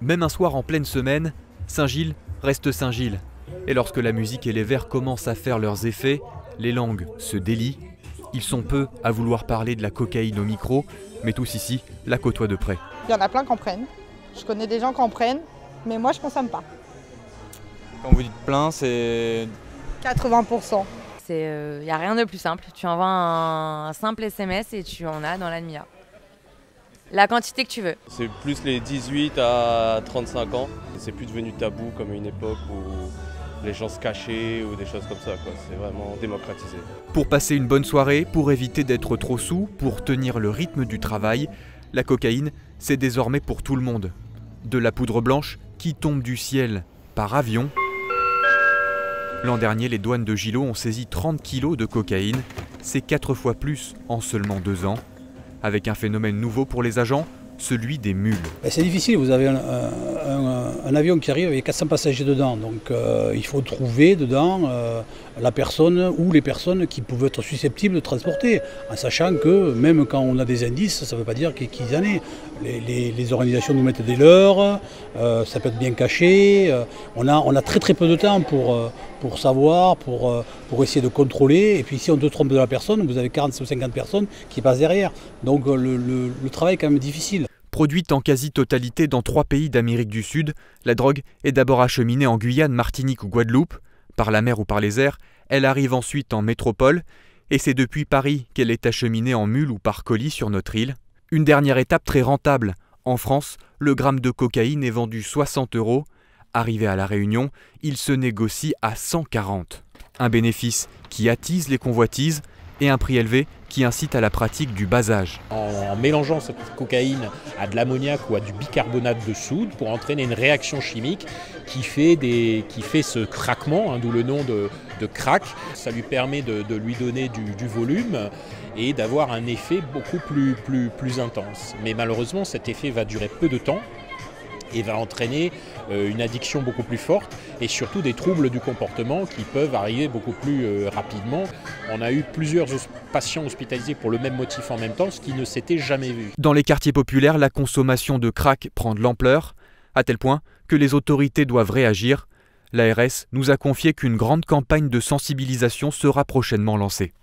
Même un soir en pleine semaine, Saint-Gilles reste Saint-Gilles. Et lorsque la musique et les vers commencent à faire leurs effets, les langues se délient. Ils sont peu à vouloir parler de la cocaïne au micro, mais tous ici la côtoient de près. Il y en a plein qui en prennent. Je connais des gens qui en prennent, mais moi je consomme pas. Quand vous dites plein, c'est 80%. Il n'y a rien de plus simple. Tu envoies un simple SMS et tu en as dans la demi-heure. La quantité que tu veux. C'est plus les 18 à 35 ans. C'est plus devenu tabou comme à une époque où les gens se cachaient ou des choses comme ça, quoi. C'est vraiment démocratisé. Pour passer une bonne soirée, pour éviter d'être trop saoul, pour tenir le rythme du travail, la cocaïne, c'est désormais pour tout le monde. De la poudre blanche qui tombe du ciel par avion. L'an dernier, les douanes de Gillot ont saisi 30 kilos de cocaïne. C'est 4 fois plus en seulement 2 ans. Avec un phénomène nouveau pour les agents, celui des mules. C'est difficile, vous avez un avion qui arrive avec 400 passagers dedans, donc il faut trouver dedans la personne ou les personnes qui peuvent être susceptibles de transporter, en sachant que même quand on a des indices, ça ne veut pas dire qu'ils y en aient. Les organisations nous mettent des leurres, ça peut être bien caché, on a très peu de temps pour savoir, pour essayer de contrôler, et puis si on te trompe de la personne, vous avez 40 ou 50 personnes qui passent derrière, donc le travail est quand même difficile. Produite en quasi-totalité dans 3 pays d'Amérique du Sud, la drogue est d'abord acheminée en Guyane, Martinique ou Guadeloupe. Par la mer ou par les airs, elle arrive ensuite en métropole, et c'est depuis Paris qu'elle est acheminée en mule ou par colis sur notre île. Une dernière étape très rentable. En France, le gramme de cocaïne est vendu 60 €. Arrivé à La Réunion, il se négocie à 140. Un bénéfice qui attise les convoitises et un prix élevé qui incite à la pratique du basage. En mélangeant cette cocaïne à de l'ammoniac ou à du bicarbonate de soude pour entraîner une réaction chimique qui fait ce craquement, d'où le nom de crack. Ça lui permet de lui donner du volume et d'avoir un effet beaucoup plus intense. Mais malheureusement, cet effet va durer peu de temps et va entraîner une addiction beaucoup plus forte et surtout des troubles du comportement qui peuvent arriver beaucoup plus rapidement. On a eu plusieurs patients hospitalisés pour le même motif en même temps, ce qui ne s'était jamais vu. Dans les quartiers populaires, la consommation de crack prend de l'ampleur, à tel point que les autorités doivent réagir. L'ARS nous a confié qu'une grande campagne de sensibilisation sera prochainement lancée.